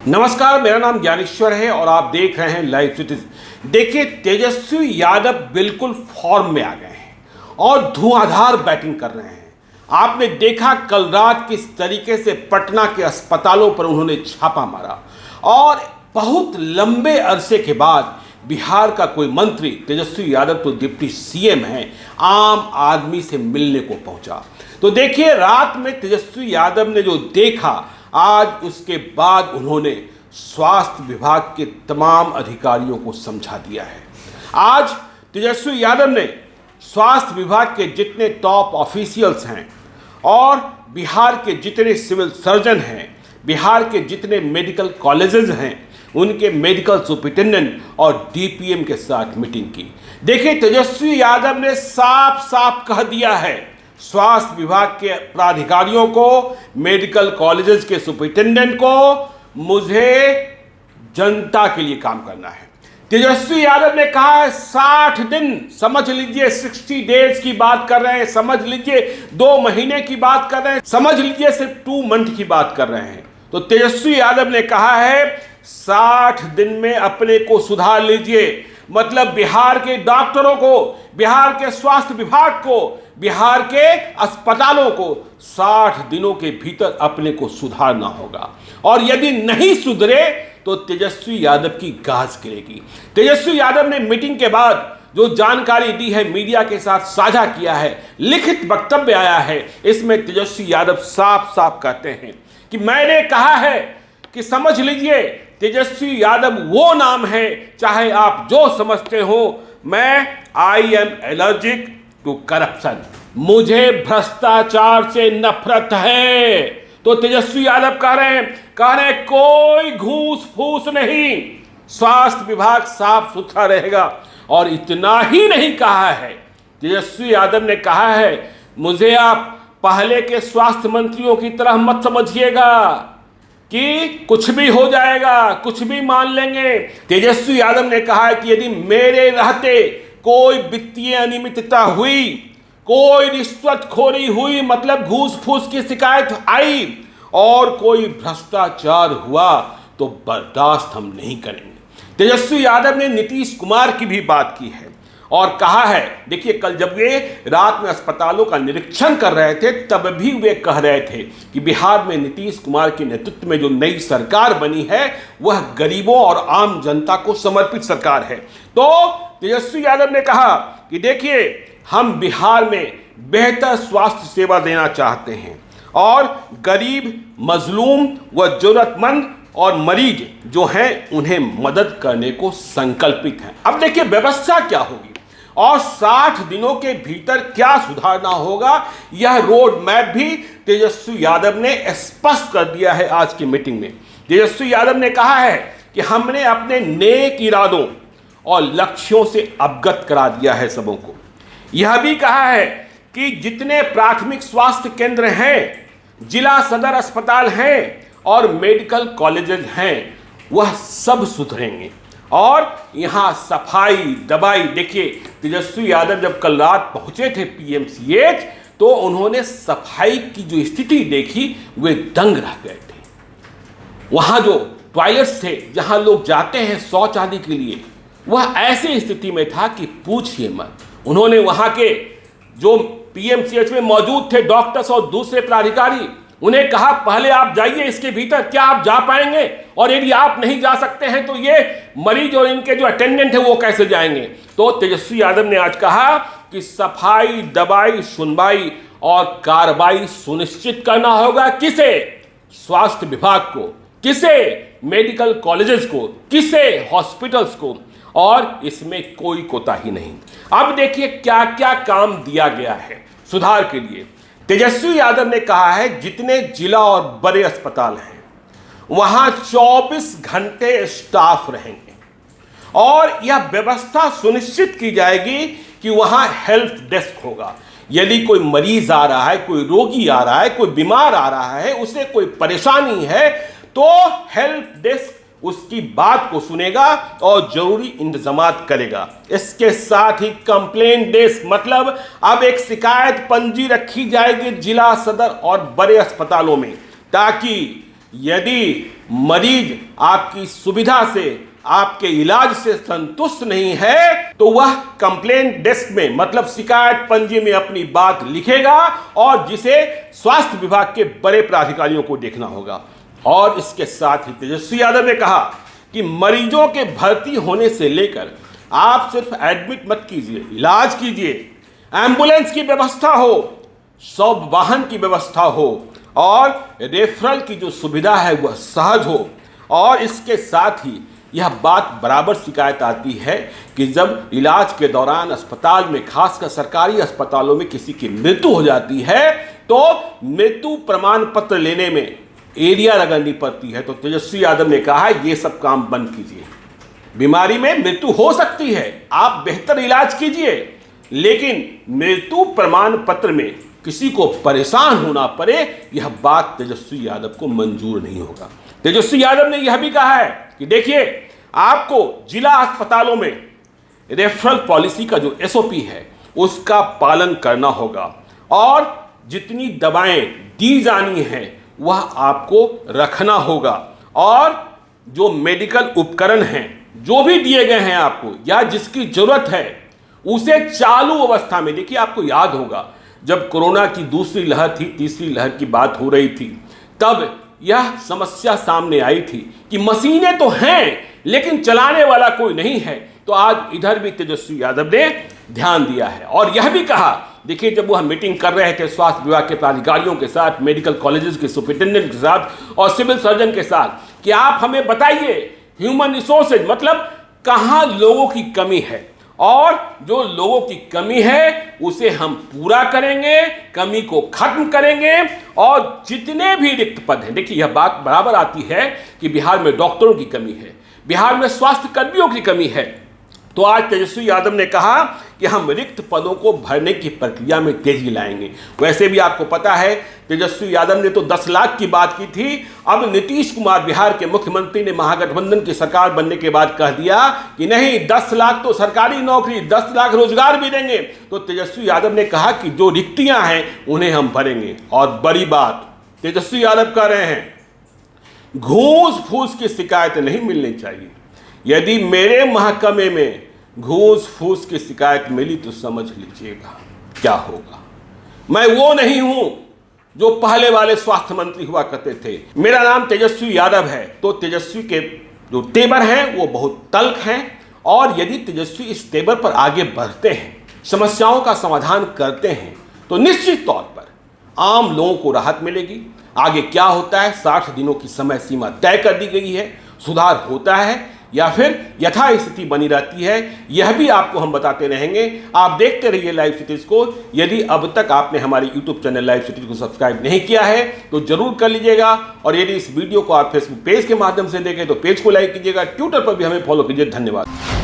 नमस्कार, मेरा नाम ज्ञानेश्वर है और आप देख रहे हैं लाइव सिटीजन। देखिए, तेजस्वी यादव बिल्कुल फॉर्म में आ गए हैं और धुआंधार बैटिंग कर रहे हैं। आपने देखा कल रात किस तरीके से पटना के अस्पतालों पर उन्होंने छापा मारा और बहुत लंबे अरसे के बाद बिहार का कोई मंत्री, तेजस्वी यादव तो डिप्टी सीएम हैं, आम आदमी से मिलने को पहुंचा। तो देखिए, रात में तेजस्वी यादव ने जो देखा, आज उसके बाद उन्होंने स्वास्थ्य विभाग के तमाम अधिकारियों को समझा दिया है। आज तेजस्वी यादव ने स्वास्थ्य विभाग के जितने टॉप ऑफिशियल्स हैं और बिहार के जितने सिविल सर्जन हैं, बिहार के जितने मेडिकल कॉलेजेस हैं, उनके मेडिकल सुपरिटेंडेंट और डीपीएम के साथ मीटिंग की। देखिए, तेजस्वी यादव ने साफ साफ कह दिया है स्वास्थ्य विभाग के प्राधिकारियों को, मेडिकल कॉलेजेस के सुपरिटेंडेंट को, मुझे जनता के लिए काम करना है। तेजस्वी यादव ने कहा है 60 दिन, समझ लीजिए 60 डेज की बात कर रहे हैं, समझ लीजिए 2 महीने की बात कर रहे हैं, समझ लीजिए सिर्फ 2 मंथ की बात कर रहे हैं। तो तेजस्वी यादव ने कहा है 60 दिन में अपने को सुधार लीजिए। मतलब बिहार के डॉक्टरों को, बिहार के स्वास्थ्य विभाग को, बिहार के अस्पतालों को 60 दिनों के भीतर अपने को सुधारना होगा और यदि नहीं सुधरे तो तेजस्वी यादव की गाज गिरेगी। तेजस्वी यादव ने मीटिंग के बाद जो जानकारी दी है, मीडिया के साथ साझा किया है, लिखित वक्तव्य आया है, इसमें तेजस्वी यादव साफ साफ कहते हैं कि मैंने कहा है कि समझ लीजिए तेजस्वी यादव वो नाम है, चाहे आप जो समझते हो, मैं I am allergic to corruption, मुझे भ्रष्टाचार से नफरत है। तो तेजस्वी यादव कह रहे हैं कोई घूस फूस नहीं, स्वास्थ्य विभाग साफ सुथरा रहेगा। और इतना ही नहीं कहा है, तेजस्वी यादव ने कहा है मुझे आप पहले के स्वास्थ्य मंत्रियों की तरह मत समझिएगा कि कुछ भी हो जाएगा, कुछ भी मान लेंगे। तेजस्वी यादव ने कहा है कि यदि मेरे रहते कोई वित्तीय अनियमितता हुई, कोई रिश्वतखोरी हुई, मतलब घूस फूस की शिकायत आई और कोई भ्रष्टाचार हुआ तो बर्दाश्त हम नहीं करेंगे। तेजस्वी यादव ने नीतीश कुमार की भी बात की है और कहा है, देखिए कल जब वे रात में अस्पतालों का निरीक्षण कर रहे थे तब भी वे कह रहे थे कि बिहार में नीतीश कुमार के नेतृत्व में जो नई सरकार बनी है वह गरीबों और आम जनता को समर्पित सरकार है। तो तेजस्वी यादव ने कहा कि देखिए, हम बिहार में बेहतर स्वास्थ्य सेवा देना चाहते हैं और गरीब, मजलूम व जरूरतमंद और मरीज जो हैं उन्हें मदद करने को संकल्पित हैं। अब देखिए व्यवस्था क्या होगी और 60 दिनों के भीतर क्या सुधारना होगा, यह रोड मैप भी तेजस्वी यादव ने स्पष्ट कर दिया है। आज की मीटिंग में तेजस्वी यादव ने कहा है कि हमने अपने नेक इरादों और लक्ष्यों से अवगत करा दिया है सबों को। यह भी कहा है कि जितने प्राथमिक स्वास्थ्य केंद्र हैं, जिला सदर अस्पताल हैं और मेडिकल कॉलेजेस हैं, वह सब सुधरेंगे और यहाँ सफाई, दवाई। देखिए, तेजस्वी यादव जब कल रात पहुँचे थे पीएमसीएच तो उन्होंने सफाई की जो स्थिति देखी वे दंग रह गए थे। वहाँ जो टॉयलेट्स थे जहाँ लोग जाते हैं शौच आदि के लिए, वह ऐसी स्थिति में था कि पूछिए मत। उन्होंने वहाँ के जो पीएमसीएच में मौजूद थे डॉक्टर्स और दूसरे प्राधिकारी, उन्हें कहा पहले आप जाइए इसके भीतर, क्या आप जा पाएंगे, और यदि आप नहीं जा सकते हैं तो ये मरीज और इनके जो अटेंडेंट है वो कैसे जाएंगे। तो तेजस्वी यादव ने आज कहा कि सफाई, दवाई, सुनवाई और कार्रवाई सुनिश्चित करना होगा। किसे? स्वास्थ्य विभाग को, किसे? मेडिकल कॉलेजेस को, किसे? हॉस्पिटल्स को, और इसमें कोई कोताही नहीं। अब देखिए क्या क्या काम दिया गया है सुधार के लिए। तेजस्वी यादव ने कहा है जितने जिला और बड़े अस्पताल हैं वहां 24 घंटे स्टाफ रहेंगे और यह व्यवस्था सुनिश्चित की जाएगी कि वहां हेल्प डेस्क होगा। यदि कोई मरीज आ रहा है, कोई रोगी आ रहा है, कोई बीमार आ रहा है, उसे कोई परेशानी है, तो हेल्प डेस्क उसकी बात को सुनेगा और जरूरी इंतजामात करेगा। इसके साथ ही कंप्लेंट डेस्क, मतलब अब एक शिकायत पंजी रखी जाएगी जिला सदर और बड़े अस्पतालों में, ताकि यदि मरीज आपकी सुविधा से, आपके इलाज से संतुष्ट नहीं है तो वह कंप्लेंट डेस्क में, मतलब शिकायत पंजी में अपनी बात लिखेगा और जिसे स्वास्थ्य विभाग के बड़े प्राधिकारियों को देखना होगा। और इसके साथ ही तेजस्वी यादव ने कहा कि मरीजों के भर्ती होने से लेकर आप सिर्फ एडमिट मत कीजिए, इलाज कीजिए, एम्बुलेंस की व्यवस्था हो, सब वाहन की व्यवस्था हो और रेफरल की जो सुविधा है वह सहज हो। और इसके साथ ही यह बात बराबर शिकायत आती है कि जब इलाज के दौरान अस्पताल में, खासकर सरकारी अस्पतालों में किसी की मृत्यु हो जाती है तो मृत्यु प्रमाण पत्र लेने में एरिया रगड़नी पड़ती है। तो तेजस्वी यादव ने कहा ये सब काम बंद कीजिए। बीमारी में मृत्यु हो सकती है, आप बेहतर इलाज कीजिए, लेकिन मृत्यु प्रमाण पत्र में किसी को परेशान होना पड़े, यह बात तेजस्वी यादव को मंजूर नहीं होगा। तेजस्वी यादव ने यह भी कहा है कि देखिए, आपको जिला अस्पतालों में रेफरल पॉलिसी का जो एसओपी है उसका पालन करना होगा और जितनी दवाएं दी जानी हैं वह आपको रखना होगा और जो मेडिकल उपकरण हैं जो भी दिए गए हैं आपको या जिसकी जरूरत है उसे चालू अवस्था में, देखिए आपको याद होगा जब कोरोना की दूसरी लहर थी, तीसरी लहर की बात हो रही थी, तब यह समस्या सामने आई थी कि मशीनें तो हैं लेकिन चलाने वाला कोई नहीं है। तो आज इधर भी तेजस्वी यादव ने ध्यान दिया है और यह भी कहा, देखिए जब वह मीटिंग कर रहे थे स्वास्थ्य विभाग के प्राधिकारियों के साथ, मेडिकल कॉलेजेस के सुपरिटेंडेंट के साथ और सिविल सर्जन के साथ, कि आप हमें बताइए ह्यूमन रिसोर्सेज, मतलब कहाँ लोगों की कमी है और जो लोगों की कमी है उसे हम पूरा करेंगे, कमी को खत्म करेंगे और जितने भी रिक्त पद हैं, देखिए यह बात बराबर आती है कि बिहार में डॉक्टरों की कमी है, बिहार में स्वास्थ्य कर्मियों की कमी है। तो आज तेजस्वी यादव ने कहा कि हम रिक्त पदों को भरने की प्रक्रिया में तेजी लाएंगे। वैसे भी आपको पता है तेजस्वी यादव ने तो 10 लाख की बात की थी, अब नीतीश कुमार बिहार के मुख्यमंत्री ने महागठबंधन की सरकार बनने के बाद कह दिया कि नहीं, 10 लाख तो सरकारी नौकरी, 10 लाख रोजगार भी देंगे। तो तेजस्वी यादव ने कहा कि जो रिक्तियां हैं उन्हें हम भरेंगे। और बड़ी बात तेजस्वी यादव कह रहे हैं, घूस फूस की शिकायत नहीं मिलनी चाहिए। यदि मेरे महकमे में घूस फूस की शिकायत मिली तो समझ लीजिएगा क्या होगा। मैं वो नहीं हूं जो पहले वाले स्वास्थ्य मंत्री हुआ करते थे। मेरा नाम तेजस्वी यादव है। तो तेजस्वी के जो तेवर हैं वो बहुत तल्ख हैं और यदि तेजस्वी इस तेवर पर आगे बढ़ते हैं, समस्याओं का समाधान करते हैं, तो निश्चित तौर पर आम लोगों को राहत मिलेगी। आगे क्या होता है, 60 दिनों की समय सीमा तय कर दी गई है, सुधार होता है या फिर यथास्थिति बनी रहती है, यह भी आपको हम बताते रहेंगे। आप देखते रहिए लाइव सिटीज को। यदि अब तक आपने हमारी यूट्यूब चैनल लाइव सिटीज को सब्सक्राइब नहीं किया है तो जरूर कर लीजिएगा और यदि इस वीडियो को आप फेसबुक पेज के माध्यम से देखें तो पेज को लाइक कीजिएगा, ट्विटर पर भी हमें फॉलो कीजिए। धन्यवाद।